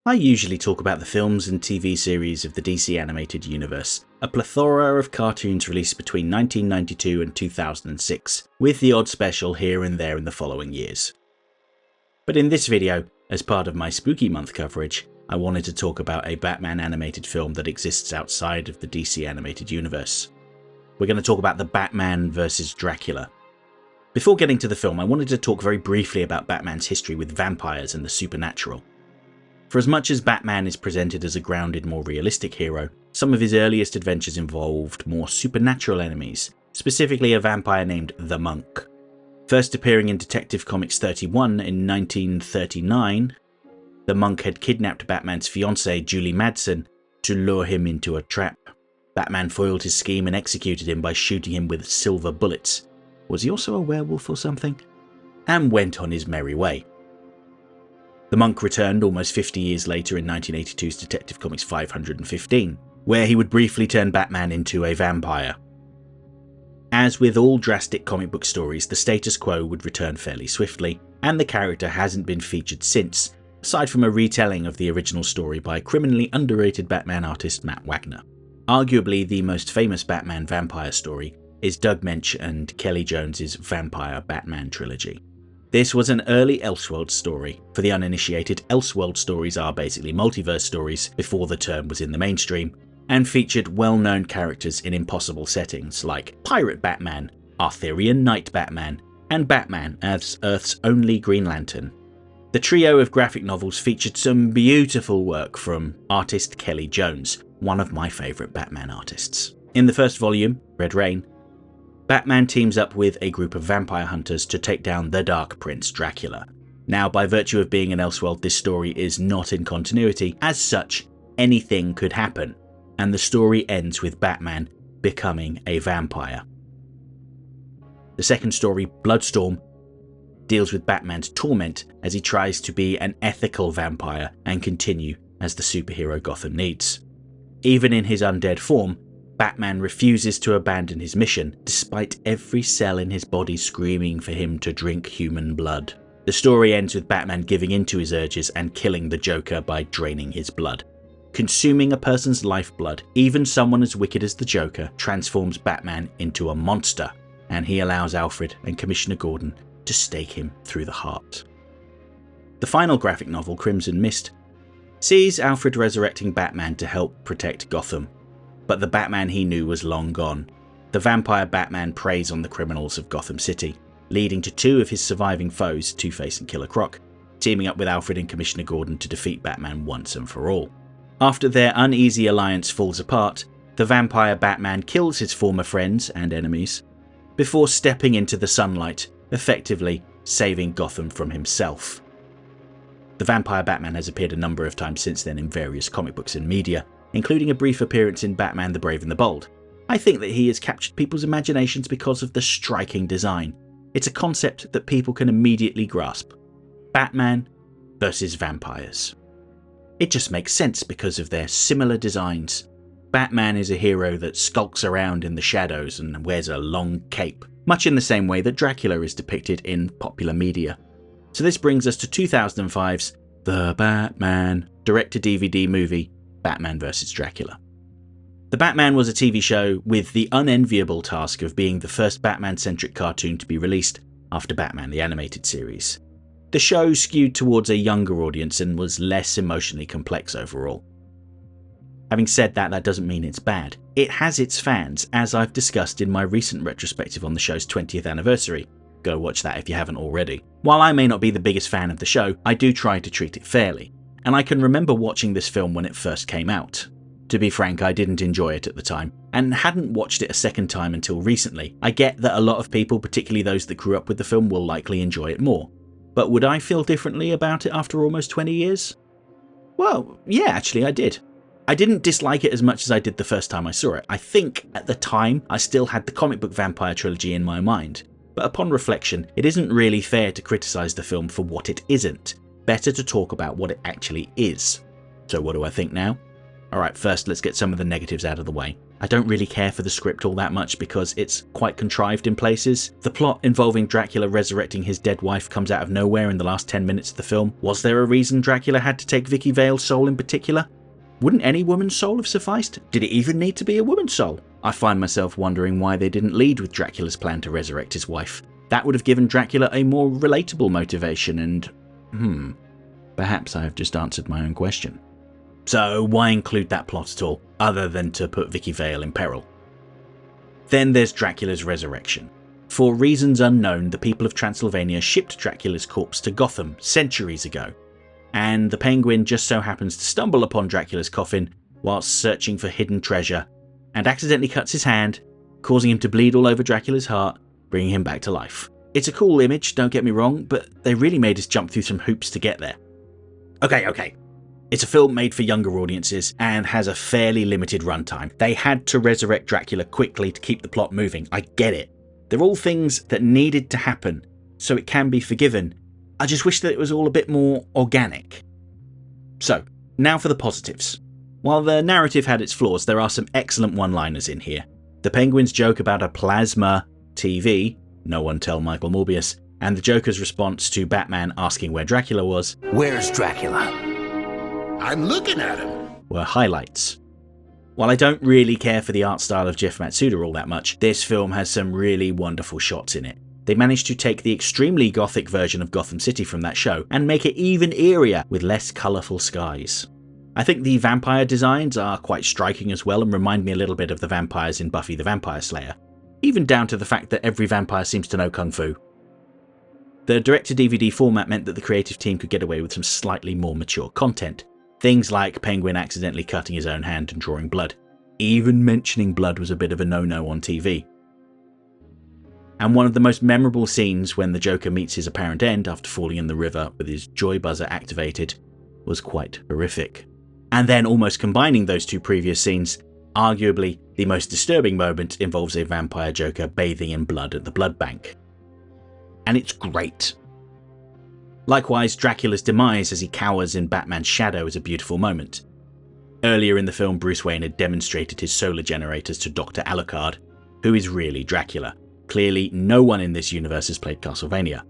I usually talk about the films and TV series of the DC animated universe, a plethora of cartoons released between 1992 and 2006, with the odd special here and there in the following years. But in this video, as part of my Spooky Month coverage, I wanted to talk about a Batman animated film that exists outside of the DC animated universe. We're going to talk about the Batman vs. Dracula. Before getting to the film, I wanted to talk very briefly about Batman's history with vampires and the supernatural. For as much as Batman is presented as a grounded, more realistic hero, some of his earliest adventures involved more supernatural enemies, specifically a vampire named the Monk. First appearing in Detective Comics 31 in 1939, the Monk had kidnapped Batman's fiancée Julie Madsen to lure him into a trap. Batman foiled his scheme and executed him by shooting him with silver bullets. Was he also a werewolf or something? And went on his merry way. The Monk returned almost 50 years later in 1982's Detective Comics 515, where he would briefly turn Batman into a vampire. As with all drastic comic book stories, the status quo would return fairly swiftly, and the character hasn't been featured since, aside from a retelling of the original story by criminally underrated Batman artist Matt Wagner. Arguably the most famous Batman vampire story is Doug Moench and Kelly Jones's Vampire Batman Trilogy. This was an early Elseworlds story. For the uninitiated, Elseworlds stories are basically multiverse stories before the term was in the mainstream, and featured well-known characters in impossible settings like Pirate Batman, Arthurian Knight Batman, and Batman as Earth's only Green Lantern. The trio of graphic novels featured some beautiful work from artist Kelly Jones, one of my favourite Batman artists. In the first volume, Red Rain, Batman teams up with a group of vampire hunters to take down the Dark Prince Dracula. Now, by virtue of being an Elseworld, this story is not in continuity. As such, anything could happen, and the story ends with Batman becoming a vampire. The second story, Bloodstorm, deals with Batman's torment as he tries to be an ethical vampire and continue as the superhero Gotham needs. Even in his undead form, Batman refuses to abandon his mission, despite every cell in his body screaming for him to drink human blood. The story ends with Batman giving in to his urges and killing the Joker by draining his blood. Consuming a person's lifeblood, even someone as wicked as the Joker, transforms Batman into a monster, and he allows Alfred and Commissioner Gordon to stake him through the heart. The final graphic novel, Crimson Mist, sees Alfred resurrecting Batman to help protect Gotham. But the Batman he knew was long gone. The vampire Batman preys on the criminals of Gotham City, leading to two of his surviving foes, Two-Face and Killer Croc, teaming up with Alfred and Commissioner Gordon to defeat Batman once and for all. After their uneasy alliance falls apart, the vampire Batman kills his former friends and enemies, before stepping into the sunlight, effectively saving Gotham from himself. The vampire Batman has appeared a number of times since then in various comic books and media, including a brief appearance in Batman the Brave and the Bold. I think that he has captured people's imaginations because of the striking design. It's a concept that people can immediately grasp. Batman versus vampires. It just makes sense because of their similar designs. Batman is a hero that skulks around in the shadows and wears a long cape, much in the same way that Dracula is depicted in popular media. So this brings us to 2005's The Batman direct-to-DVD movie, Batman vs. Dracula. The Batman was a TV show with the unenviable task of being the first Batman-centric cartoon to be released after Batman the Animated Series. The show skewed towards a younger audience and was less emotionally complex overall. Having said that, that doesn't mean it's bad. It has its fans, as I've discussed in my recent retrospective on the show's 20th anniversary. Go watch that if you haven't already. While I may not be the biggest fan of the show, I do try to treat it fairly. And I can remember watching this film when it first came out. To be frank, I didn't enjoy it at the time, and hadn't watched it a second time until recently. I get that a lot of people, particularly those that grew up with the film, will likely enjoy it more. But would I feel differently about it after almost 20 years? Well, yeah, actually I did. I didn't dislike it as much as I did the first time I saw it. I think at the time I still had the comic book vampire trilogy in my mind. But upon reflection, it isn't really fair to criticise the film for what it isn't. Better to talk about what it actually is. So what do I think now? Alright, first let's get some of the negatives out of the way. I don't really care for the script all that much because it's quite contrived in places. The plot involving Dracula resurrecting his dead wife comes out of nowhere in the last 10 minutes of the film. Was there a reason Dracula had to take Vicky Vale's soul in particular? Wouldn't any woman's soul have sufficed? Did it even need to be a woman's soul? I find myself wondering why they didn't lead with Dracula's plan to resurrect his wife. That would have given Dracula a more relatable motivation and... perhaps I have just answered my own question. So why include that plot at all, other than to put Vicky Vale in peril? Then there's Dracula's resurrection. For reasons unknown, the people of Transylvania shipped Dracula's corpse to Gotham centuries ago, and the Penguin just so happens to stumble upon Dracula's coffin whilst searching for hidden treasure, and accidentally cuts his hand, causing him to bleed all over Dracula's heart, bringing him back to life. It's a cool image, don't get me wrong, but they really made us jump through some hoops to get there. Okay. It's a film made for younger audiences and has a fairly limited runtime. They had to resurrect Dracula quickly to keep the plot moving. I get it. They're all things that needed to happen, so it can be forgiven. I just wish that it was all a bit more organic. So, now for the positives. While the narrative had its flaws, there are some excellent one-liners in here. The Penguin's joke about a plasma TV, no one tell Michael Morbius, and the Joker's response to Batman asking where Dracula was, "Where's Dracula?" I'm looking at him. Were highlights. While I don't really care for the art style of Jeff Matsuda all that much, this film has some really wonderful shots in it. They managed to take the extremely gothic version of Gotham City from that show and make it even eerier with less colourful skies. I think the vampire designs are quite striking as well and remind me a little bit of the vampires in Buffy the Vampire Slayer, even down to the fact that every vampire seems to know Kung Fu. The direct-to-DVD format meant that the creative team could get away with some slightly more mature content. Things like Penguin accidentally cutting his own hand and drawing blood. Even mentioning blood was a bit of a no-no on TV. And one of the most memorable scenes when the Joker meets his apparent end after falling in the river with his joy buzzer activated was quite horrific. And then almost combining those two previous scenes, arguably the most disturbing moment involves a vampire Joker bathing in blood at the blood bank. And it's great. Likewise, Dracula's demise as he cowers in Batman's shadow is a beautiful moment. Earlier in the film, Bruce Wayne had demonstrated his solar generators to Dr. Alucard, who is really Dracula. Clearly, no one in this universe has played Castlevania.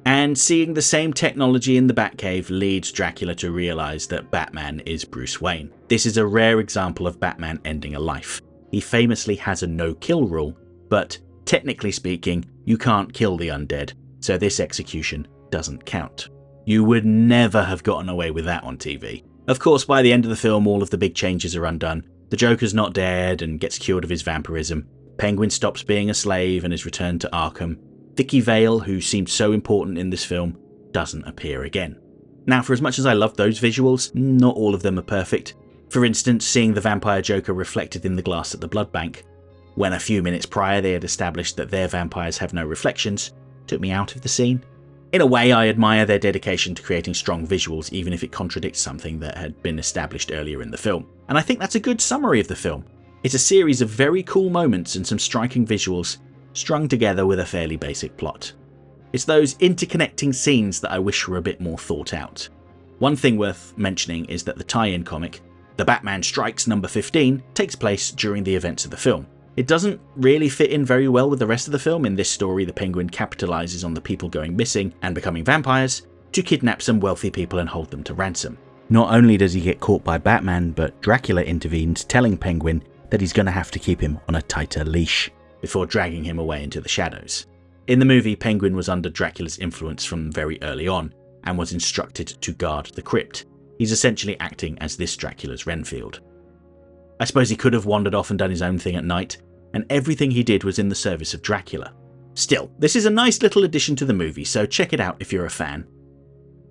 And seeing the same technology in the Batcave leads Dracula to realise that Batman is Bruce Wayne. This is a rare example of Batman ending a life. He famously has a no-kill rule, but technically speaking, you can't kill the undead, so this execution doesn't count. You would never have gotten away with that on TV. Of course, by the end of the film, all of the big changes are undone. The Joker's not dead and gets cured of his vampirism. Penguin stops being a slave and is returned to Arkham. Vicky Vale, who seemed so important in this film, doesn't appear again. Now, for as much as I love those visuals, not all of them are perfect. For instance, seeing the vampire Joker reflected in the glass at the blood bank, when a few minutes prior they had established that their vampires have no reflections, took me out of the scene. In a way, I admire their dedication to creating strong visuals, even if it contradicts something that had been established earlier in the film. And I think that's a good summary of the film. It's a series of very cool moments and some striking visuals, strung together with a fairly basic plot. It's those interconnecting scenes that I wish were a bit more thought out. One thing worth mentioning is that the tie-in comic, The Batman Strikes number 15, takes place during the events of the film. It doesn't really fit in very well with the rest of the film. In this story, the Penguin capitalizes on the people going missing and becoming vampires to kidnap some wealthy people and hold them to ransom. Not only does he get caught by Batman, but Dracula intervenes, telling Penguin that he's going to have to keep him on a tighter leash before dragging him away into the shadows. In the movie, Penguin was under Dracula's influence from very early on and was instructed to guard the crypt. He's essentially acting as this Dracula's Renfield. I suppose he could have wandered off and done his own thing at night, and everything he did was in the service of Dracula. Still, this is a nice little addition to the movie, so check it out if you're a fan.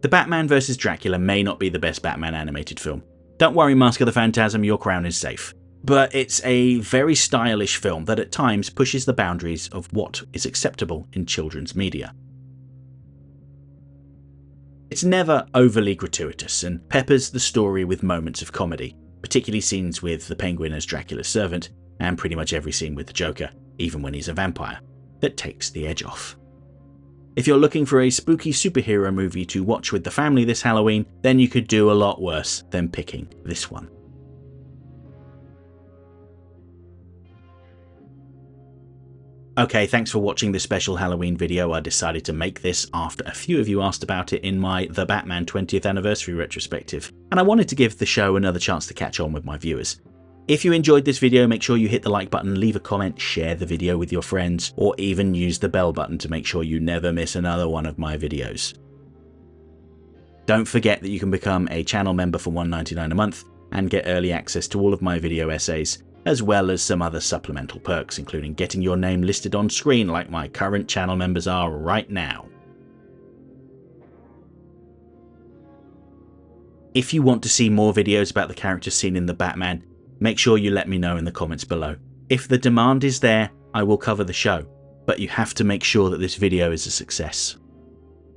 The Batman vs. Dracula may not be the best Batman animated film. Don't worry, Mask of the Phantasm, your crown is safe. But it's a very stylish film that at times pushes the boundaries of what is acceptable in children's media. It's never overly gratuitous and peppers the story with moments of comedy, particularly scenes with the Penguin as Dracula's servant, and pretty much every scene with the Joker, even when he's a vampire, that takes the edge off. If you're looking for a spooky superhero movie to watch with the family this Halloween, then you could do a lot worse than picking this one. Okay, thanks for watching this special Halloween video. I decided to make this after a few of you asked about it in my The Batman 20th Anniversary retrospective, and I wanted to give the show another chance to catch on with my viewers. If you enjoyed this video, make sure you hit the like button, leave a comment, share the video with your friends, or even use the bell button to make sure you never miss another one of my videos. Don't forget that you can become a channel member for $1.99 a month and get early access to all of my video essays, as well as some other supplemental perks, including getting your name listed on screen like my current channel members are right now. If you want to see more videos about the characters seen in The Batman, make sure you let me know in the comments below. If the demand is there, I will cover the show, but you have to make sure that this video is a success.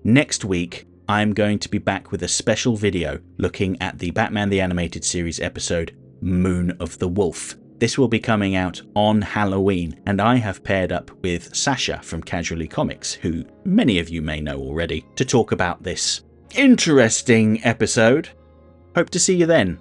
Next week, I am going to be back with a special video looking at the Batman the Animated Series episode, Moon of the Wolf. This will be coming out on Halloween, and I have paired up with Sasha from Casually Comics, who many of you may know already, to talk about this interesting episode. Hope to see you then.